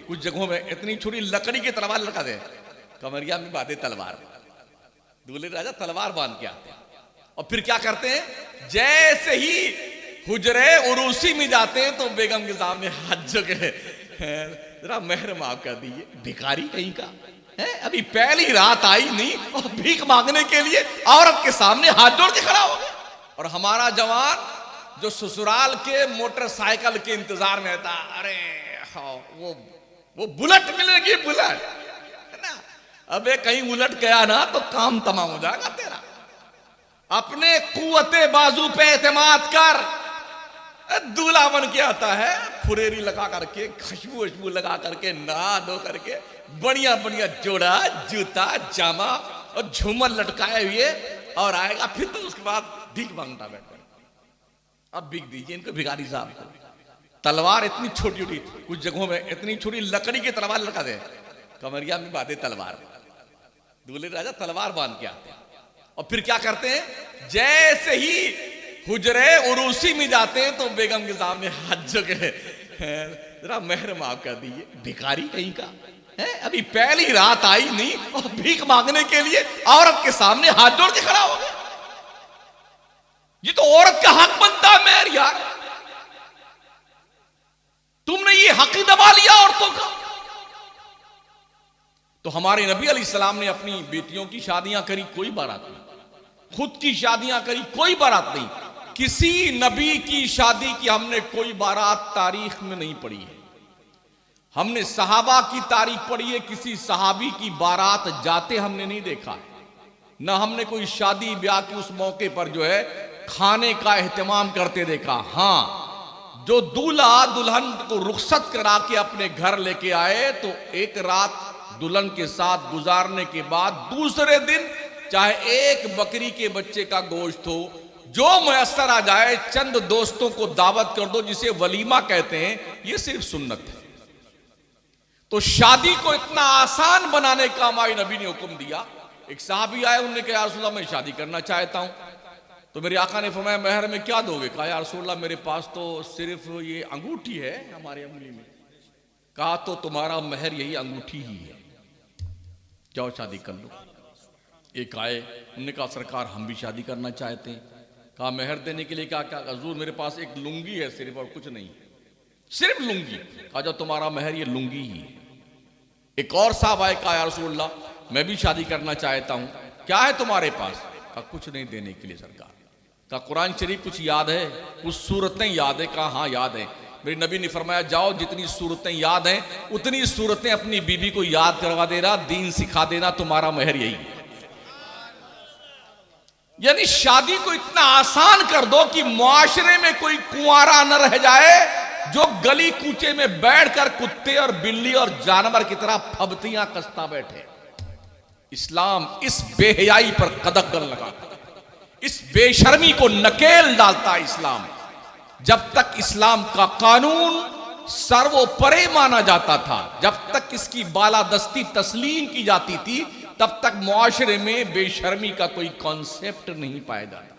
कुछ जगहों में इतनी छोटी लकड़ी की तलवार लटका दे, कमरिया में बांधे तलवार, दूल्हे राजा तलवार बांध के आते हैं। और फिर क्या करते हैं, जैसे ही हुजरे उरूसी में जाते हैं तो बेगम के सामने हाथ जो के जरा मेहर माफ कर दीजिए, भिखारी कहीं का है, अभी पहली रात आई नहीं और भीख मांगने के लिए औरत के सामने हाथ जोड़ के खड़ा हो गया। और हमारा जवान जो ससुराल के मोटरसाइकिल के इंतजार में था, अरे हाँ, वो बुलेट मिलेगी, बुलेट है ना, अबे कहीं उलट गया ना तो काम तमाम हो जाएगा तेरा। अपने कुव्वते बाजू पे एतमाद कर, दूल्हा बन के आता है, फुरेरी लगा करके, खुशबू वशबू लगा करके, नहा धो करके, बढ़िया बढ़िया जोड़ा, जूता, जामा और झूमर लटकाए हुए और आएगा। फिर तो उसके बाद भीख मांगता बैठा, अब भीख दीजिए इनको, भिखारी साहब को। तलवार इतनी छोटी छोटी, कुछ जगहों में इतनी छोटी लकड़ी की तलवार लटका दे, कमरिया में बांधे तलवार, दूल्हे राजा तलवार बांध के आते हैं। और फिर क्या करते हैं, जैसे ही हुजरे उरूसी में जाते हैं तो बेगम के सामने हाथ जो के जरा मेहर माफ कर दीजिए, भिखारी कहीं का है, अभी पहली रात आई नहीं और भीख मांगने के लिए औरत के सामने हाथ जोड़ के खड़ा हो गया। ये तो औरत का हक बनता है मेहर यार, तुमने ये हक ही दबा लिया औरतों का। तो हमारे नबी अलैहिस्सलाम ने अपनी बेटियों की शादियां करी, कोई बारात नहीं, खुद की शादियां करी, कोई बारात नहीं। किसी नबी की शादी की हमने कोई बारात तारीख में नहीं पढ़ी है। हमने सहाबा की तारीख पढ़ी है, किसी सहाबी की बारात जाते हमने नहीं देखा है। ना हमने कोई शादी ब्याह के उस मौके पर जो है खाने का एहतमाम करते देखा। हां, जो दूल्हा दुल्हन को रुखसत करा के अपने घर लेके आए तो एक रात दुल्हन के साथ गुजारने के बाद दूसरे दिन चाहे एक बकरी के बच्चे का गोश्त हो, जो मुयस्सर आ जाए, चंद दोस्तों को दावत कर दो, जिसे वलीमा कहते हैं, ये सिर्फ सुन्नत है। तो शादी को इतना आसान बनाने का हमारे नबी ने हुक्म दिया। एक साहबी आए, उन्होंने कहा या रसूल अल्लाह मैं शादी करना चाहता हूं। तो मेरे आका ने फरमाया महर में क्या दोगे? कहा या रसूल अल्लाह मेरे पास तो सिर्फ ये अंगूठी है हमारे अंगुली में। कहा तो तुम्हारा महर यही अंगूठी ही है, जाओ शादी कर लो। एक आए, उन्होंने कहा सरकार हम भी शादी करना चाहते हैं। कहा महर देने के लिए क्या? क्या हुजूर मेरे पास एक लुंगी है सिर्फ, और कुछ नहीं, सिर्फ लुंगी। कहा जाओ तुम्हारा महर ये लुंगी ही है। एक और साहब आए, कहा या रसूल अल्लाह मैं भी शादी करना चाहता हूं, क्या है तुम्हारे पास? कहा कुछ नहीं देने के लिए सरकार। कहा कुरान शरीफ कुछ याद है? कुछ सूरतें याद है? कहा हाँ याद है। मेरे नबी ने फरमाया जाओ जितनी सूरतें याद हैं उतनी सूरतें अपनी बीबी को याद करवा देना, दीन सिखा देना, तुम्हारा महर यही है। यानी शादी को इतना आसान कर दो कि मुआशरे में कोई कुंवारा न रह जाए जो गली कूचे में बैठकर कुत्ते और बिल्ली और जानवर की तरह फबतियां कसता बैठे। इस्लाम इस बेहयाई पर कदम लगाता है, इस बेशर्मी को नकेल डालता है इस्लाम। जब तक इस्लाम का कानून सर्वोपरि माना जाता था, जब तक इसकी बालादस्ती तस्लीम की जाती थी, तब तक मुआशरे में बेशर्मी का कोई कॉन्सेप्ट नहीं पाया जाता।